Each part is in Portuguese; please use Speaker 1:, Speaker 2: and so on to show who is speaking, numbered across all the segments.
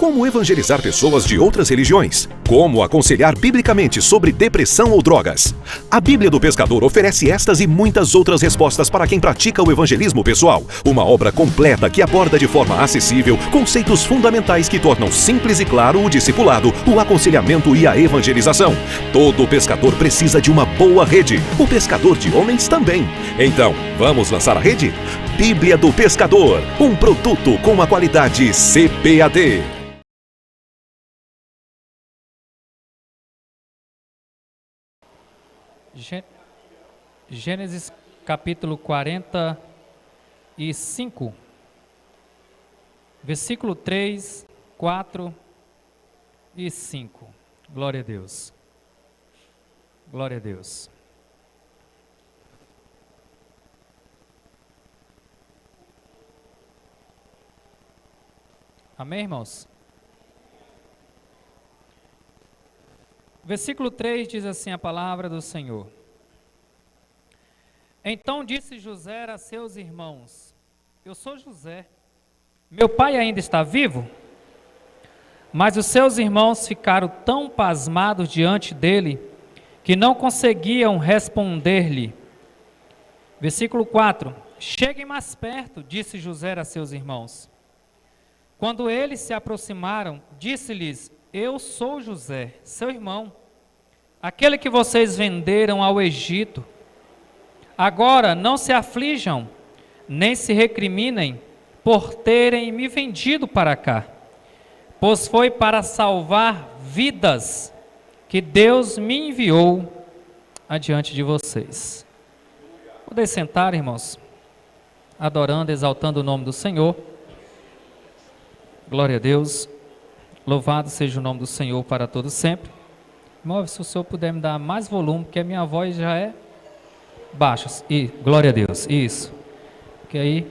Speaker 1: Como evangelizar pessoas de outras religiões? Como aconselhar biblicamente sobre depressão ou drogas? A Bíblia do Pescador oferece estas e muitas outras respostas para quem pratica o evangelismo pessoal. Uma obra completa que aborda de forma acessível conceitos fundamentais que tornam simples e claro o discipulado, o aconselhamento e a evangelização. Todo pescador precisa de uma boa rede. O pescador de homens também. Então, vamos lançar a rede? Bíblia do Pescador, um produto com a qualidade CPAD.
Speaker 2: Gênesis capítulo 45, versículo 3, 4 e 5. Glória a Deus. Glória a Deus. Amém, irmãos? Versículo 3 diz assim a palavra do Senhor. Então disse José a seus irmãos: Eu sou José, meu pai ainda está vivo? Mas os seus irmãos ficaram tão pasmados diante dele, que não conseguiam responder-lhe. Versículo 4: Cheguem mais perto, disse José a seus irmãos. Quando eles se aproximaram, disse-lhes: Eu sou José, seu irmão, aquele que vocês venderam ao Egito. Agora não se aflijam, nem se recriminem por terem me vendido para cá, pois foi para salvar vidas que Deus me enviou adiante de vocês. Podem sentar, irmãos, adorando, exaltando o nome do Senhor. Glória a Deus, louvado seja o nome do Senhor para todos sempre. Irmão, se o senhor puder me dar mais volume, porque a minha voz já é baixa. E glória a Deus, isso. Porque aí,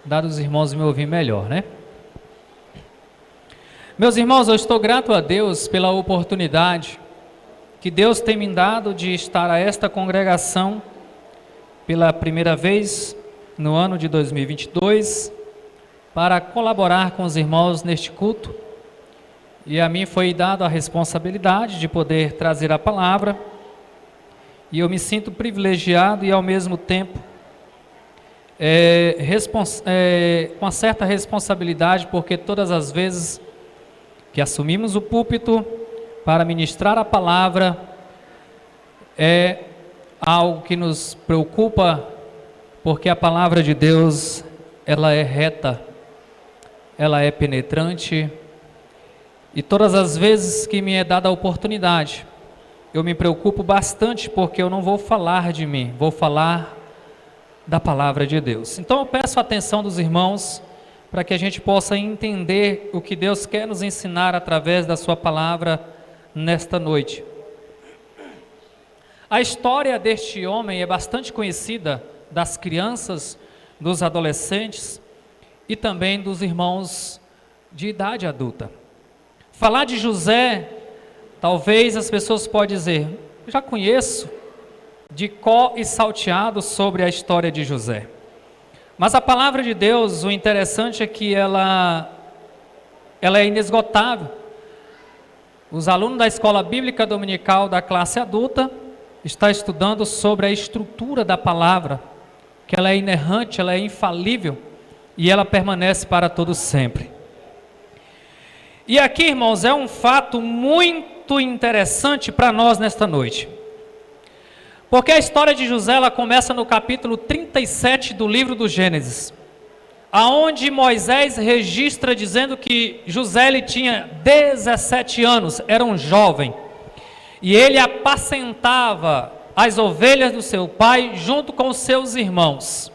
Speaker 2: dá os irmãos me ouvir melhor, né? Meus irmãos, eu estou grato a Deus pela oportunidade que Deus tem me dado de estar a esta congregação pela primeira vez no ano de 2022, para colaborar com os irmãos neste culto, e a mim foi dada a responsabilidade de poder trazer a palavra, e eu me sinto privilegiado e ao mesmo tempo com uma certa responsabilidade, porque todas as vezes que assumimos o púlpito para ministrar a palavra, é algo que nos preocupa, porque a palavra de Deus, ela é reta, ela é penetrante, e todas as vezes que me é dada a oportunidade, eu me preocupo bastante, porque eu não vou falar de mim, vou falar da palavra de Deus. Então eu peço a atenção dos irmãos, para que a gente possa entender o que Deus quer nos ensinar através da sua palavra nesta noite. A história deste homem é bastante conhecida das crianças, dos adolescentes, e também dos irmãos de idade adulta. Falar de José, talvez as pessoas possam dizer: já conheço de có e salteado sobre a história de José. Mas a palavra de Deus, o interessante é que ela é inesgotável. Os alunos da Escola Bíblica Dominical da classe adulta estão estudando sobre a estrutura da palavra, que ela é inerrante, ela é infalível, e ela permanece para todo sempre. E aqui, irmãos, é um fato muito interessante para nós nesta noite. Porque a história de José, ela começa no capítulo 37 do livro do Gênesis, aonde Moisés registra dizendo que José ele tinha 17 anos, era um jovem, e ele apacentava as ovelhas do seu pai junto com os seus irmãos.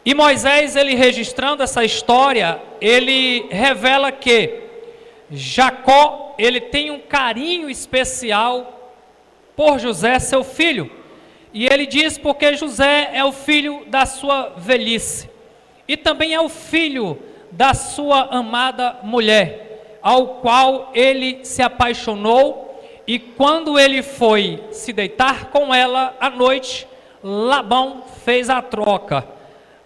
Speaker 2: E Moisés, ele registrando essa história, ele revela que Jacó, ele tem um carinho especial por José, seu filho. E ele diz porque José é o filho da sua velhice. E também é o filho da sua amada mulher, ao qual ele se apaixonou. E quando ele foi se deitar com ela à noite, Labão fez a troca.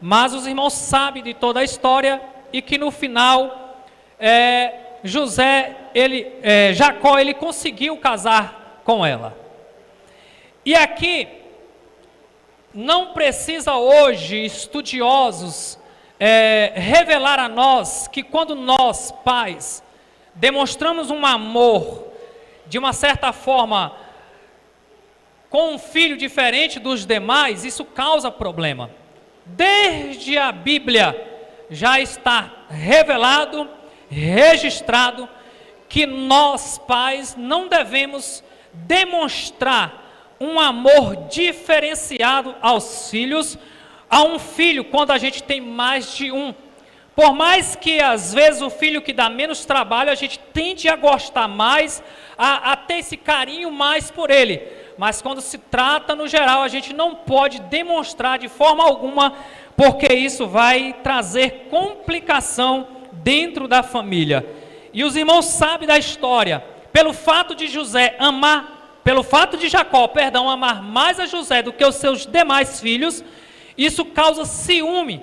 Speaker 2: Mas os irmãos sabem de toda a história e que no final Jacó ele conseguiu casar com ela. E aqui não precisa hoje estudiosos revelar a nós que quando nós, pais, demonstramos um amor de uma certa forma com um filho diferente dos demais, isso causa problema. Desde a Bíblia já está revelado, registrado, que nós, pais, não devemos demonstrar um amor diferenciado aos filhos, a um filho quando a gente tem mais de um. Por mais que às vezes o filho que dá menos trabalho, a gente tende a gostar mais, a ter esse carinho mais por ele. Mas quando se trata no geral, a gente não pode demonstrar de forma alguma, porque isso vai trazer complicação dentro da família. E os irmãos sabem da história, pelo fato de Jacó amar mais a José do que os seus demais filhos, isso causa ciúme.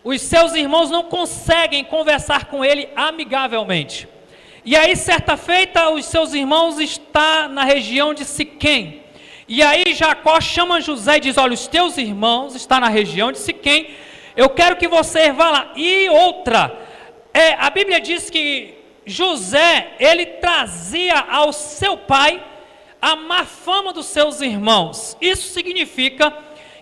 Speaker 2: Os seus irmãos não conseguem conversar com ele amigavelmente. E aí, certa feita, os seus irmãos estão na região de Siquém. E aí Jacó chama José e diz: olha, os teus irmãos estão na região de Siquém, eu quero que você vá lá. E outra, a Bíblia diz que José, ele trazia ao seu pai a má fama dos seus irmãos. Isso significa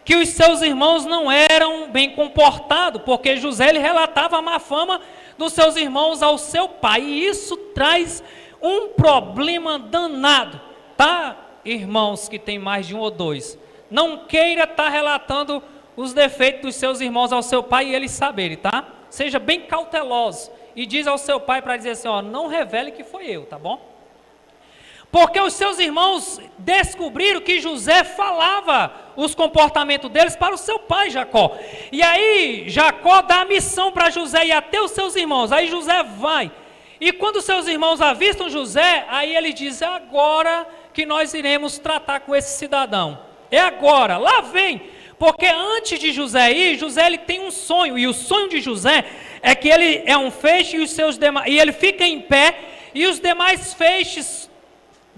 Speaker 2: que os seus irmãos não eram bem comportados, porque José ele relatava a má fama dos seus irmãos ao seu pai, e isso traz um problema danado, tá, irmãos que tem mais de um ou dois? Não queira estar relatando os defeitos dos seus irmãos ao seu pai e eles saberem, tá? Seja bem cauteloso, e diz ao seu pai para dizer assim, ó, não revele que foi eu, tá bom? Porque os seus irmãos descobriram que José falava os comportamentos deles para o seu pai Jacó. E aí Jacó dá a missão para José ir até os seus irmãos. Aí José vai. E quando os seus irmãos avistam José, aí ele diz: é agora que nós iremos tratar com esse cidadão. É agora, lá vem. Porque antes de José ir, José ele tem um sonho. E o sonho de José é que ele é um feixe e ele fica em pé e os demais feixes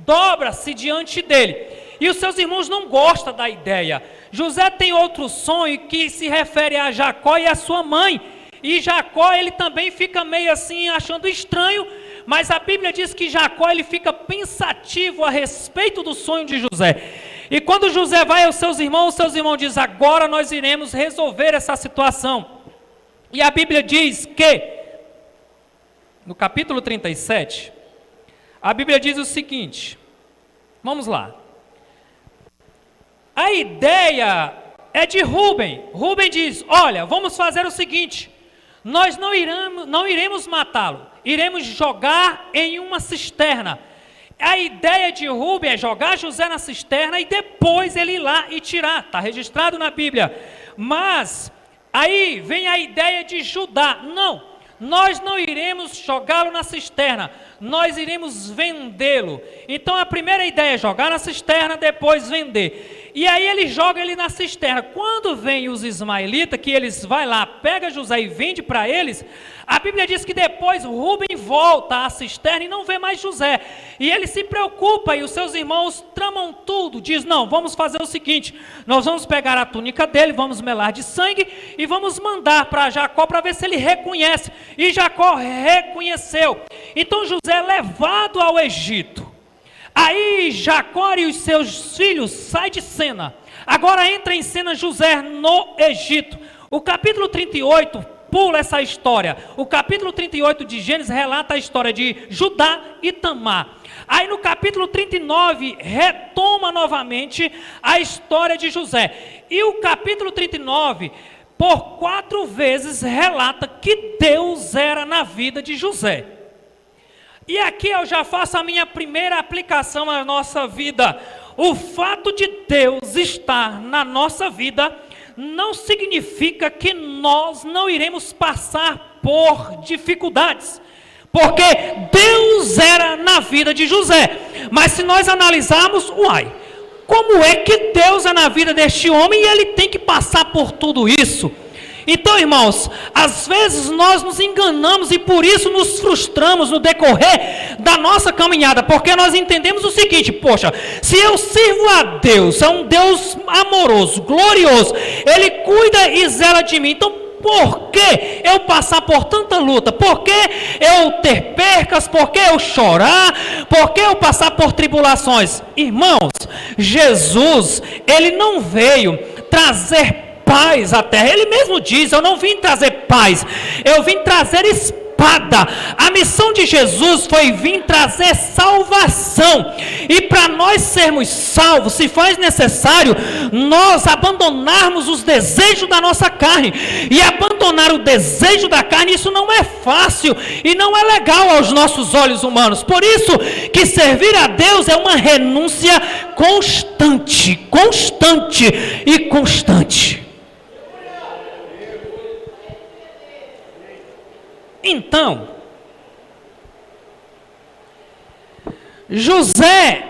Speaker 2: dobra-se diante dele. E os seus irmãos não gostam da ideia. José tem outro sonho que se refere a Jacó e a sua mãe. E Jacó, ele também fica meio assim, achando estranho. Mas a Bíblia diz que Jacó, ele fica pensativo a respeito do sonho de José. E quando José vai aos seus irmãos dizem: agora nós iremos resolver essa situação. E a Bíblia diz que, no capítulo 37... a Bíblia diz o seguinte, vamos lá. A ideia é de Rúben. Rúben diz: olha, vamos fazer o seguinte, nós não iremos matá-lo, iremos jogar em uma cisterna. A ideia de Rúben é jogar José na cisterna e depois ele ir lá e tirar, está registrado na Bíblia. Mas aí vem a ideia de Judá: não, nós não iremos jogá-lo na cisterna, nós iremos vendê-lo. Então a primeira ideia é jogar na cisterna, depois vender. E aí ele joga ele na cisterna. Quando vem os ismaelitas, que eles vai lá, pega José e vende para eles, a Bíblia diz que depois Rúben volta à cisterna e não vê mais José. E ele se preocupa e os seus irmãos tramam tudo. Diz: não, vamos fazer o seguinte, nós vamos pegar a túnica dele, vamos melar de sangue e vamos mandar para Jacó para ver se ele reconhece. E Jacó reconheceu. Então José é levado ao Egito. Aí Jacó e os seus filhos saem de cena. Agora entra em cena José no Egito. O capítulo 38 pula essa história. O capítulo 38 de Gênesis relata a história de Judá e Tamar. Aí no capítulo 39 retoma novamente a história de José. E o capítulo 39, por 4 vezes, relata que Deus era na vida de José. E aqui eu já faço a minha primeira aplicação à nossa vida. O fato de Deus estar na nossa vida não significa que nós não iremos passar por dificuldades. Porque Deus era na vida de José. Mas se nós analisarmos, como é que Deus é na vida deste homem e ele tem que passar por tudo isso? Então, irmãos, às vezes nós nos enganamos e por isso nos frustramos no decorrer da nossa caminhada, porque nós entendemos o seguinte: poxa, se eu sirvo a Deus, é um Deus amoroso, glorioso, Ele cuida e zela de mim, então por que eu passar por tanta luta? Por que eu ter percas? Por que eu chorar? Por que eu passar por tribulações? Irmãos, Jesus, Ele não veio trazer paz à terra. Ele mesmo diz: eu não vim trazer paz, eu vim trazer espada. A missão de Jesus foi vir trazer salvação, e para nós sermos salvos, se faz necessário nós abandonarmos os desejos da nossa carne, e abandonar o desejo da carne, isso não é fácil, e não é legal aos nossos olhos humanos. Por isso que servir a Deus é uma renúncia constante, constante e constante. Então, José,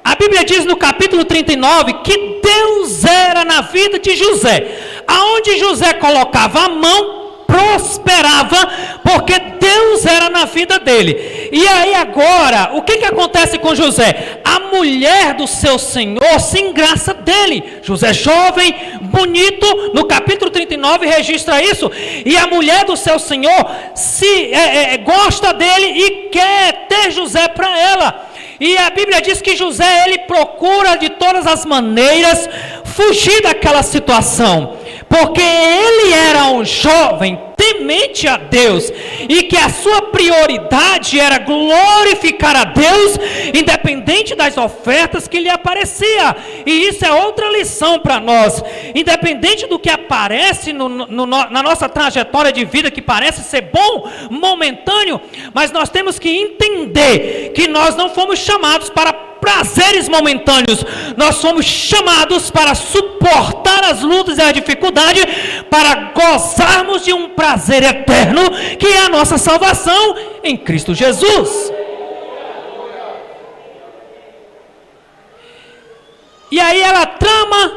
Speaker 2: a Bíblia diz no capítulo 39 que Deus era na vida de José. Aonde José colocava a mão, prosperava, porque Deus era na vida dele. E aí agora, o que acontece com José? A mulher do seu senhor se engraça dele. José jovem, bonito, no capítulo 39 registra isso. E a mulher do seu senhor gosta dele e quer ter José para ela. E a Bíblia diz que José, ele procura de todas as maneiras fugir daquela situação, porque ele era um jovem temente a Deus, e que a sua prioridade era glorificar a Deus, independente das ofertas que lhe aparecia. E isso é outra lição para nós. Independente do que aparece na nossa trajetória de vida, que parece ser bom, momentâneo, mas nós temos que entender que nós não fomos chamados para prazeres momentâneos, nós somos chamados para suportar as lutas e a dificuldade, para gozarmos de um prazer eterno, que é a nossa salvação em Cristo Jesus. E aí ela trama,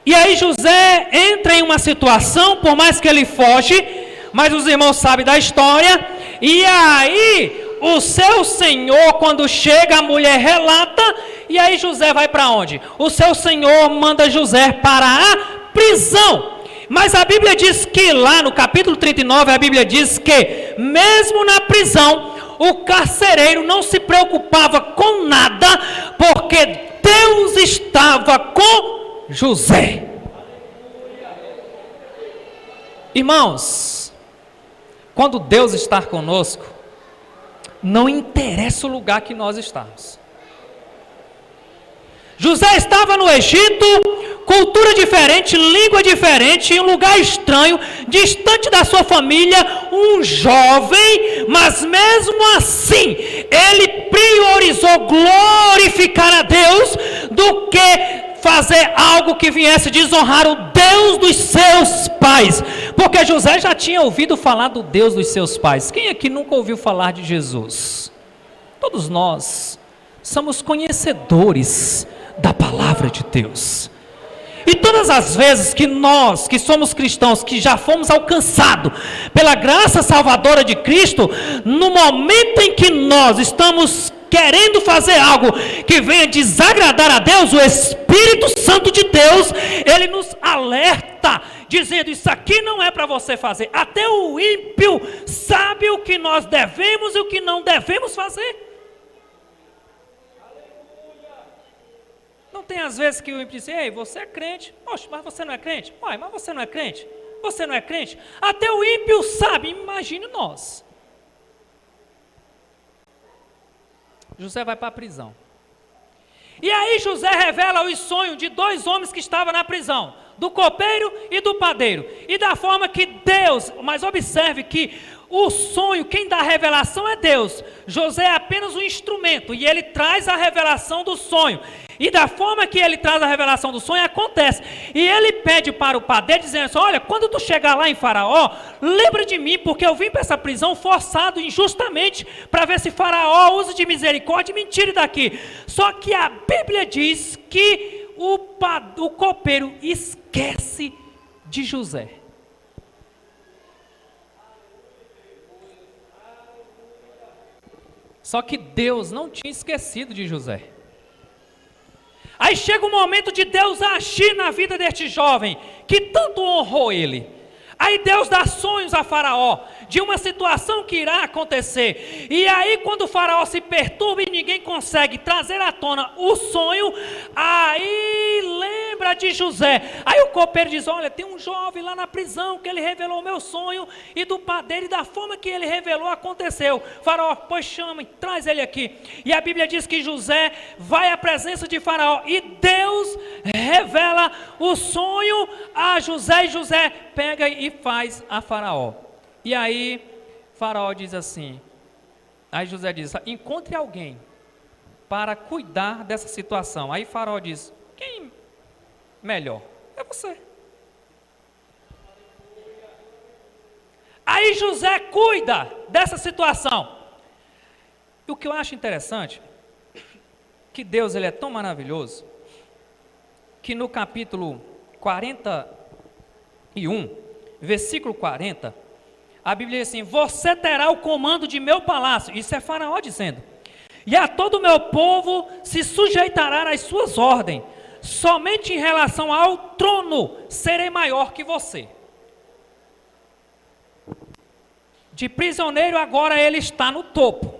Speaker 2: e aí José entra em uma situação, por mais que ele foge, mas os irmãos sabem da história, e aí o seu senhor, quando chega, a mulher relata, e aí José vai para onde? O seu senhor manda José para a prisão. Mas a Bíblia diz que lá no capítulo 39, a Bíblia diz que mesmo na prisão, o carcereiro não se preocupava com nada, porque Deus estava com José. Irmãos, quando Deus está conosco, não interessa o lugar que nós estamos. José estava no Egito, cultura diferente, língua diferente, em um lugar estranho, distante da sua família, um jovem, mas mesmo assim, ele priorizou glorificar a Deus do que fazer algo que viesse desonrar o Deus dos seus pais, porque José já tinha ouvido falar do Deus dos seus pais. Quem aqui nunca ouviu falar de Jesus? Todos nós somos conhecedores da palavra de Deus. E todas as vezes que nós, que somos cristãos, que já fomos alcançados pela graça salvadora de Cristo, no momento em que nós estamos querendo fazer algo que venha desagradar a Deus, o Espírito Santo de Deus, ele nos alerta, dizendo: isso aqui não é para você fazer. Até o ímpio sabe o que nós devemos e o que não devemos fazer. Não tem às vezes que o ímpio diz: ei, você é crente. Poxa, mas você não é crente? Uai, mas você não é crente? Você não é crente? Até o ímpio sabe, imagine nós. José vai para a prisão. E aí José revela os sonhos de dois homens que estavam na prisão, do copeiro e do padeiro. E da forma que Deus, mas observe que o sonho, quem dá a revelação é Deus. José é apenas um instrumento, e ele traz a revelação do sonho. E da forma que ele traz a revelação do sonho, acontece. E ele pede para o padeiro, dizendo assim: olha, quando tu chegar lá em Faraó, lembra de mim, porque eu vim para essa prisão forçado injustamente, para ver se Faraó usa de misericórdia e me tire daqui. Só que a Bíblia diz que o copeiro esquece de José. Só que Deus não tinha esquecido de José. Aí chega o momento de Deus agir na vida deste jovem, que tanto honrou ele. Aí Deus dá sonhos a Faraó, de uma situação que irá acontecer. E aí quando o Faraó se perturba e ninguém consegue trazer à tona o sonho, aí lembra de José. Aí o copeiro diz, olha, tem um jovem lá na prisão que ele revelou o meu sonho, e do padeiro e da forma que ele revelou aconteceu. Faraó, pois chama, traz ele aqui. E a Bíblia diz que José vai à presença de Faraó, e Deus revela o sonho a José, e José pega e faz a Faraó. E aí Faraó diz assim, aí José diz, encontre alguém para cuidar dessa situação. Aí Faraó diz, quem melhor? É você. Aí José cuida dessa situação. E o que eu acho interessante, que Deus ele é tão maravilhoso, que no capítulo 41, versículo 40, a Bíblia diz assim, você terá o comando de meu palácio, isso é Faraó dizendo, e a todo o meu povo se sujeitará às suas ordens, somente em relação ao trono serei maior que você. De prisioneiro agora ele está no topo,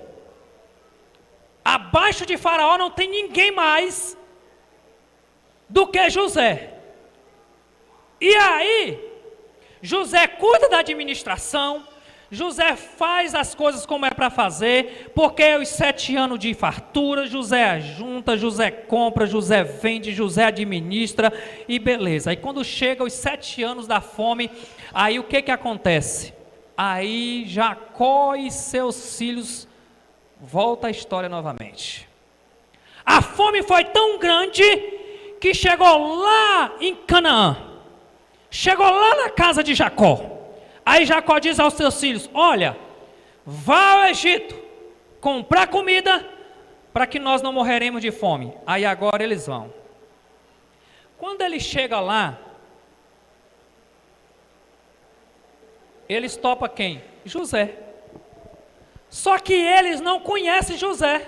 Speaker 2: abaixo de Faraó não tem ninguém mais do que José. E aí José cuida da administração, José faz as coisas como é para fazer, porque os 7 anos de fartura, José ajunta, José compra, José vende, José administra, e beleza. Aí quando chega os 7 anos da fome, aí o que acontece? Aí Jacó e seus filhos, volta a história novamente. A fome foi tão grande, que chegou lá em Canaã, chegou lá na casa de Jacó. Aí Jacó diz aos seus filhos, olha, vá ao Egito, comprar comida, para que nós não morreremos de fome. Aí agora eles vão. Quando ele chega lá, eles topam quem? José. Só que eles não conhecem José,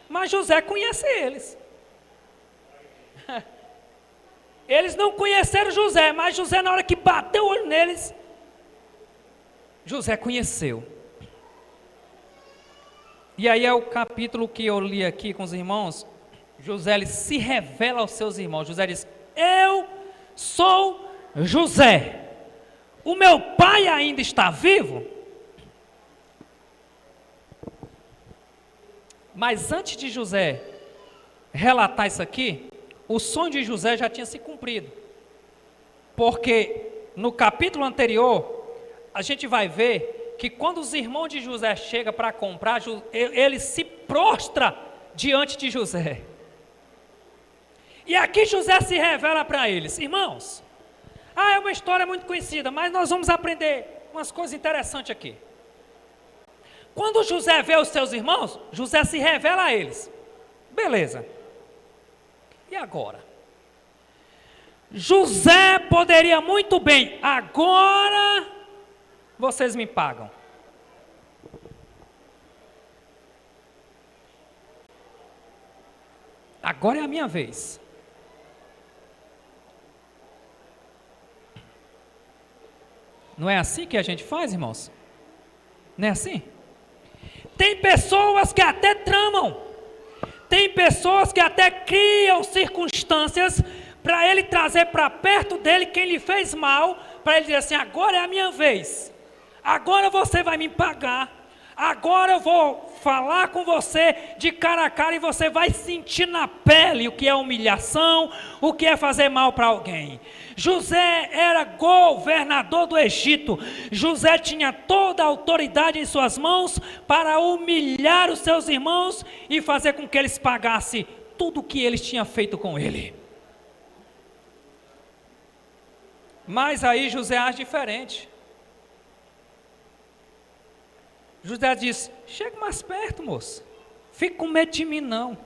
Speaker 2: mas José conhece eles. Eles não conheceram José, mas José, na hora que bateu o olho neles, José conheceu. E aí é o capítulo que eu li aqui com os irmãos. José ele se revela aos seus irmãos. José diz, eu sou José, o meu pai ainda está vivo? Mas antes de José relatar isso aqui, o sonho de José já tinha se cumprido, porque no capítulo anterior, a gente vai ver que quando os irmãos de José chegam para comprar, ele se prostra diante de José, e aqui José se revela para eles, irmãos, é uma história muito conhecida, mas nós vamos aprender umas coisas interessantes aqui. Quando José vê os seus irmãos, José se revela a eles, beleza. E agora? José poderia muito bem, agora vocês me pagam. Agora é a minha vez. Não é assim que a gente faz, irmãos? Não é assim? Tem pessoas que até tramam. Tem pessoas que até criam circunstâncias para ele trazer para perto dele quem lhe fez mal, para ele dizer assim, agora é a minha vez, agora você vai me pagar, agora eu vou falar com você de cara a cara e você vai sentir na pele o que é humilhação, o que é fazer mal para alguém. José era governador do Egito, José tinha toda a autoridade em suas mãos para humilhar os seus irmãos e fazer com que eles pagassem tudo o que eles tinham feito com ele. Mas aí José age diferente. José diz, chega mais perto, moço, fica com medo de mim não.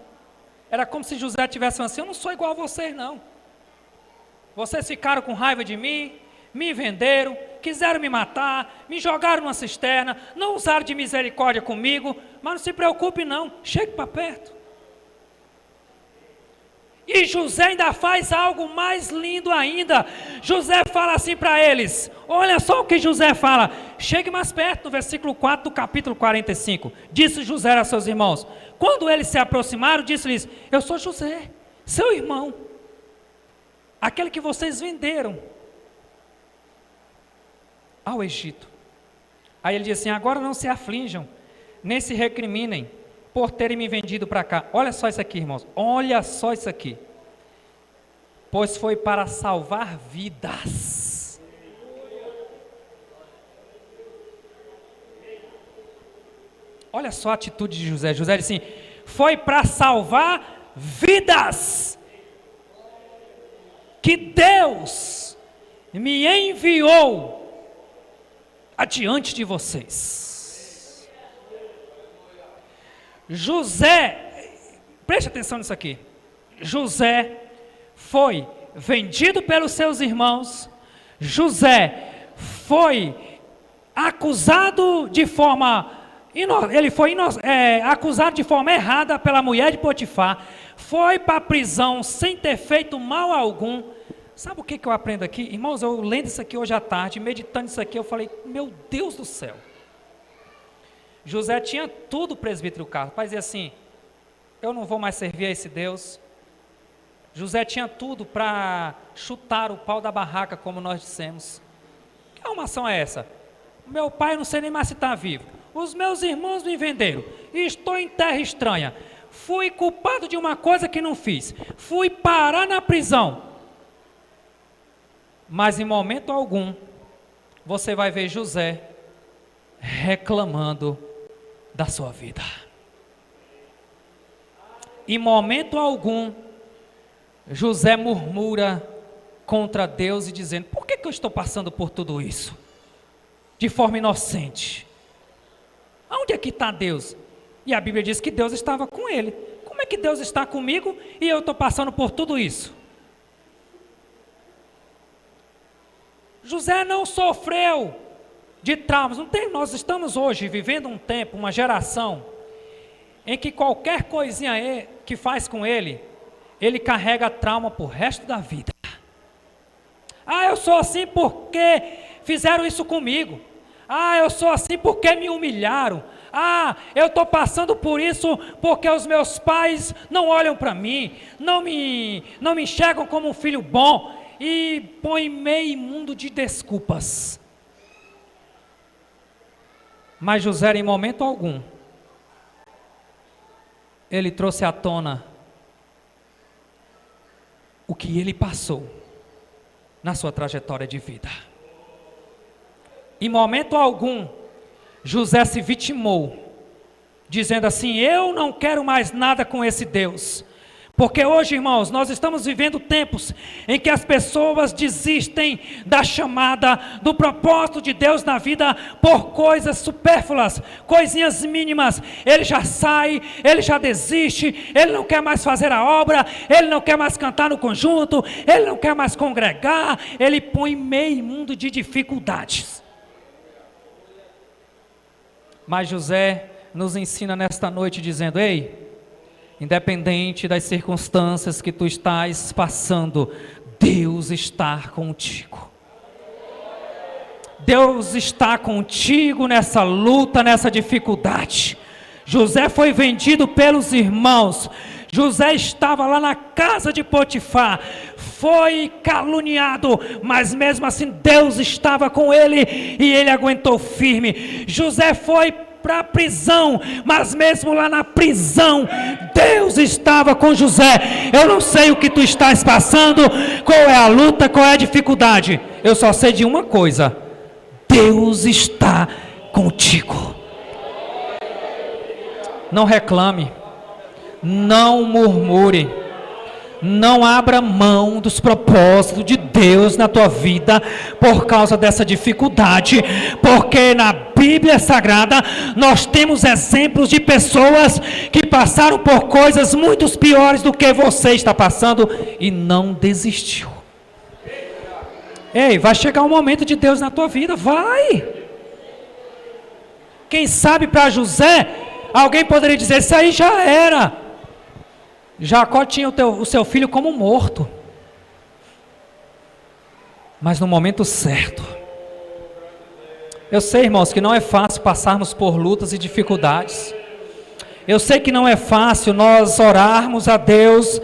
Speaker 2: Era como se José tivesse falando assim, eu não sou igual a vocês não. Vocês ficaram com raiva de mim, me venderam, quiseram me matar, me jogaram numa cisterna, não usaram de misericórdia comigo, mas não se preocupe não, chegue para perto. E José ainda faz algo mais lindo ainda. José fala assim para eles, olha só o que José fala, chegue mais perto, no versículo 4 do capítulo 45. Disse José a seus irmãos, quando eles se aproximaram, disse-lhes, eu sou José, seu irmão, aquele que vocês venderam ao Egito. Aí ele diz assim, agora não se aflinjam, nem se recriminem, por terem me vendido para cá. Olha só isso aqui, irmãos, olha só isso aqui. Pois foi para salvar vidas. Olha só a atitude de José. José disse assim, foi para salvar vidas, que Deus me enviou adiante de vocês. José, preste atenção nisso aqui, José foi vendido pelos seus irmãos, José foi acusado de forma, acusado de forma errada pela mulher de Potifar, foi para a prisão sem ter feito mal algum. Sabe o que eu aprendo aqui? Irmãos, eu lendo isso aqui hoje à tarde, meditando isso aqui, eu falei, meu Deus do céu. José tinha tudo, presbítero Carlos, para dizer assim, eu não vou mais servir a esse Deus. José tinha tudo para chutar o pau da barraca, como nós dissemos. Que arrumação é essa? Meu pai, não sei nem mais se está vivo. Os meus irmãos me venderam. E estou em terra estranha. Fui culpado de uma coisa que não fiz. Fui parar na prisão. Mas em momento algum, você vai ver José reclamando da sua vida. Em momento algum, José murmura contra Deus e dizendo, por que eu estou passando por tudo isso? De forma inocente. Onde é que está Deus? E a Bíblia diz que Deus estava com ele. Como é que Deus está comigo e eu estou passando por tudo isso? José não sofreu de traumas. Nós estamos hoje vivendo um tempo, uma geração, em que qualquer coisinha que faz com ele carrega trauma por resto da vida. Ah, eu sou assim porque fizeram isso comigo. Ah, eu sou assim porque me humilharam. Ah, eu estou passando por isso porque os meus pais não olham para mim, não me enxergam como um filho bom, e põe meio mundo de desculpas. Mas José, em momento algum, ele trouxe à tona o que ele passou na sua trajetória de vida. Em momento algum, José se vitimou, dizendo assim, eu não quero mais nada com esse Deus. Porque hoje, irmãos, nós estamos vivendo tempos em que as pessoas desistem da chamada, do propósito de Deus na vida por coisas supérfluas, coisinhas mínimas. Ele já sai, ele já desiste, ele não quer mais fazer a obra, ele não quer mais cantar no conjunto, ele não quer mais congregar, ele põe meio mundo de dificuldades. Mas José nos ensina nesta noite dizendo, ei, independente das circunstâncias que tu estás passando, Deus está contigo. Deus está contigo nessa luta, nessa dificuldade. José foi vendido pelos irmãos. José estava lá na casa de Potifar, foi caluniado, mas mesmo assim Deus estava com ele e ele aguentou firme. José foi para a prisão, mas mesmo lá na prisão, Deus estava com José. Eu não sei o que tu estás passando, qual é a luta, qual é a dificuldade, eu só sei de uma coisa, Deus está contigo. Não reclame, não murmure, não abra mão dos propósitos de Deus na tua vida por causa dessa dificuldade, porque na Bíblia Sagrada nós temos exemplos de pessoas que passaram por coisas muito piores do que você está passando e não desistiu. Ei, vai chegar um momento de Deus na tua vida, vai. Quem sabe para José, alguém poderia dizer, isso aí já era. Jacó tinha o seu filho como morto. Mas no momento certo. Eu sei, irmãos, que não é fácil passarmos por lutas e dificuldades. Eu sei que não é fácil nós orarmos a Deus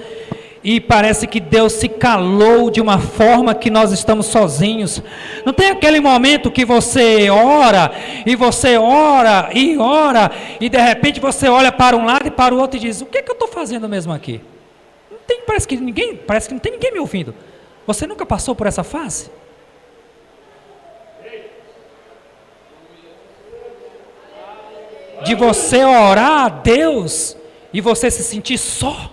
Speaker 2: e parece que Deus se calou de uma forma que nós estamos sozinhos. Não tem aquele momento que você ora e de repente você olha para um lado e para o outro e diz, o que é que eu estou fazendo mesmo aqui? Parece que não tem ninguém me ouvindo. Você nunca passou por essa fase? De você orar a Deus e você se sentir só.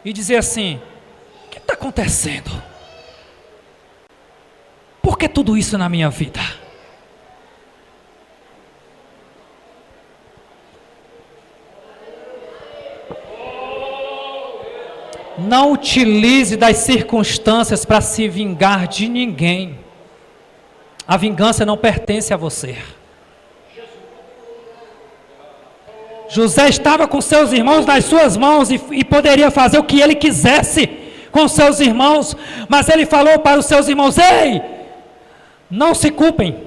Speaker 2: E dizer assim, o que está acontecendo? Por que tudo isso na minha vida? Não utilize das circunstâncias para se vingar de ninguém. A vingança não pertence a você. José estava com seus irmãos nas suas mãos e poderia fazer o que ele quisesse com seus irmãos, mas ele falou para os seus irmãos, ei, não se culpem,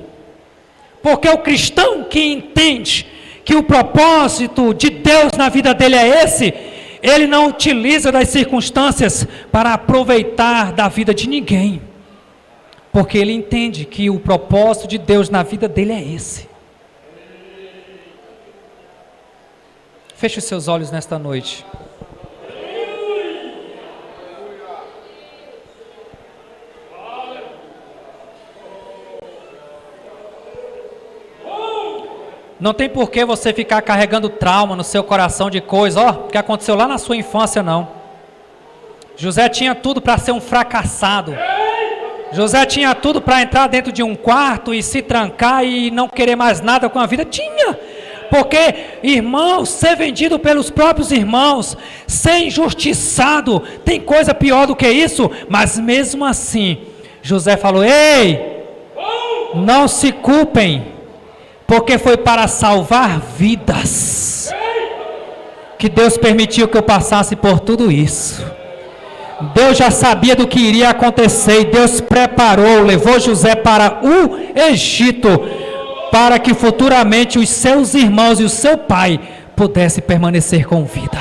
Speaker 2: porque o cristão que entende que o propósito de Deus na vida dele é esse, ele não utiliza das circunstâncias para aproveitar da vida de ninguém, porque ele entende que o propósito de Deus na vida dele é esse. Feche os seus olhos nesta noite. Não tem por que você ficar carregando trauma no seu coração de coisa, que aconteceu lá na sua infância, não. José tinha tudo para ser um fracassado. José tinha tudo para entrar dentro de um quarto e se trancar e não querer mais nada com a vida. Tinha. Porque, irmãos, ser vendido pelos próprios irmãos, ser injustiçado, tem coisa pior do que isso. Mas mesmo assim, José falou, ei, não se culpem, porque foi para salvar vidas que Deus permitiu que eu passasse por tudo isso. Deus já sabia do que iria acontecer e Deus preparou, levou José para o Egito, para que futuramente os seus irmãos e o seu pai pudessem permanecer com vida.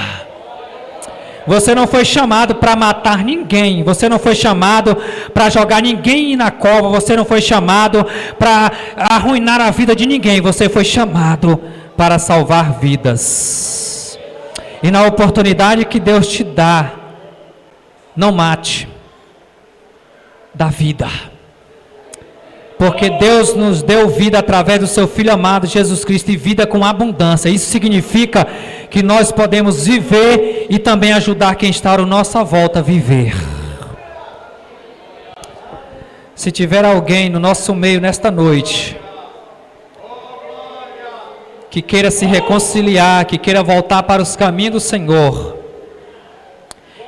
Speaker 2: Você não foi chamado para matar ninguém, você não foi chamado para jogar ninguém na cova, você não foi chamado para arruinar a vida de ninguém, você foi chamado para salvar vidas. E na oportunidade que Deus te dá, não mate, dá vida. Porque Deus nos deu vida através do seu Filho amado Jesus Cristo e vida com abundância. Isso significa que nós podemos viver e também ajudar quem está à nossa volta a viver. Se tiver alguém no nosso meio nesta noite que queira se reconciliar, que queira voltar para os caminhos do Senhor,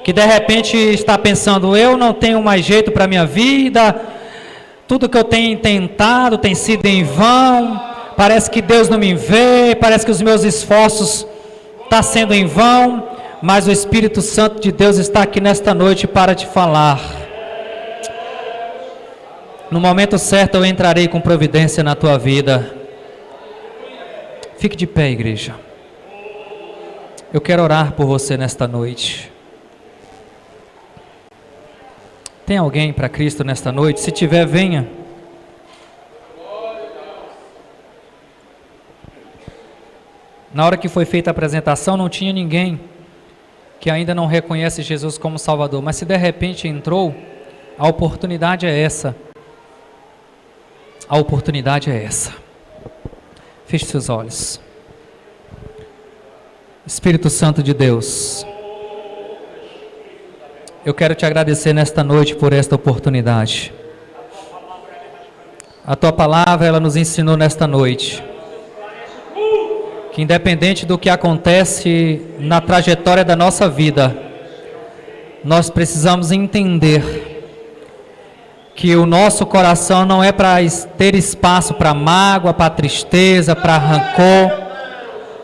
Speaker 2: que de repente está pensando, eu não tenho mais jeito para a minha vida, tudo que eu tenho tentado tem sido em vão, parece que Deus não me vê, parece que os meus esforços estão sendo em vão, mas o Espírito Santo de Deus está aqui nesta noite para te falar. No momento certo eu entrarei com providência na tua vida. Fique de pé, igreja. Eu quero orar por você nesta noite. Tem alguém para Cristo nesta noite? Se tiver, venha. Na hora que foi feita a apresentação, não tinha ninguém que ainda não reconhece Jesus como Salvador. Mas se de repente entrou, a oportunidade é essa. A oportunidade é essa. Feche seus olhos. Espírito Santo de Deus, eu quero te agradecer nesta noite por esta oportunidade. A tua palavra, ela nos ensinou nesta noite que independente do que acontece na trajetória da nossa vida, nós precisamos entender que o nosso coração não é para ter espaço para mágoa, para tristeza, para rancor.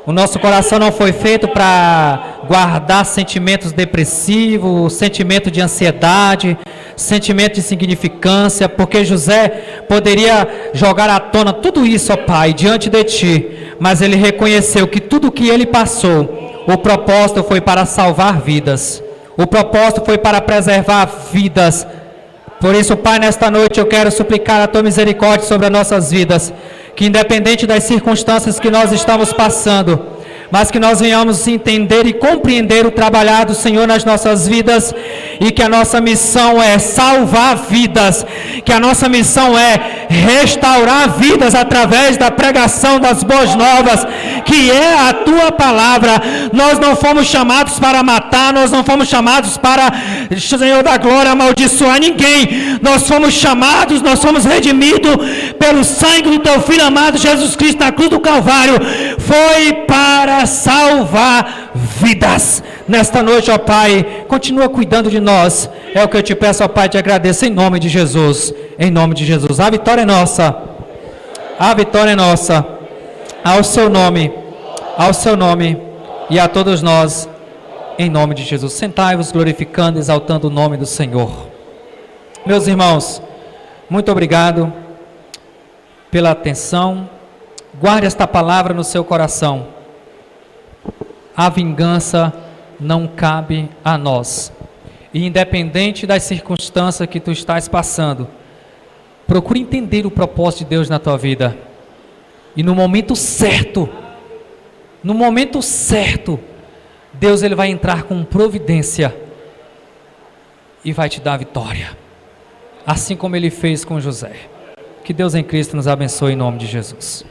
Speaker 2: O nosso coração não foi feito para guardar sentimentos depressivos, sentimento de ansiedade, sentimento de insignificância, porque José poderia jogar à tona tudo isso, ó Pai, diante de Ti, mas ele reconheceu que tudo o que ele passou, o propósito foi para salvar vidas, o propósito foi para preservar vidas. Por isso, Pai, nesta noite eu quero suplicar a Tua misericórdia sobre as nossas vidas, que independente das circunstâncias que nós estamos passando, mas que nós venhamos entender e compreender o trabalhar do Senhor nas nossas vidas, e que a nossa missão é salvar vidas, que a nossa missão é restaurar vidas através da pregação das boas novas, que é a Tua palavra. Nós não fomos chamados para matar, nós não fomos chamados para, Senhor da glória, amaldiçoar ninguém. Nós fomos chamados, nós fomos redimidos pelo sangue do Teu Filho amado Jesus Cristo na cruz do Calvário. Foi para salvar vidas. Nesta noite, ó Pai, continua cuidando de nós. É o que eu te peço, ó Pai, te agradeço em nome de Jesus. Em nome de Jesus. A vitória é nossa. A vitória é nossa. Ao seu nome e a todos nós, em nome de Jesus. Sentai-vos glorificando, exaltando o nome do Senhor. Meus irmãos, muito obrigado pela atenção. Guarde esta palavra no seu coração. A vingança não cabe a nós. E independente das circunstâncias que tu estás passando, procure entender o propósito de Deus na tua vida. E no momento certo, Deus ele vai entrar com providência e vai te dar a vitória. Assim como ele fez com José. Que Deus em Cristo nos abençoe em nome de Jesus.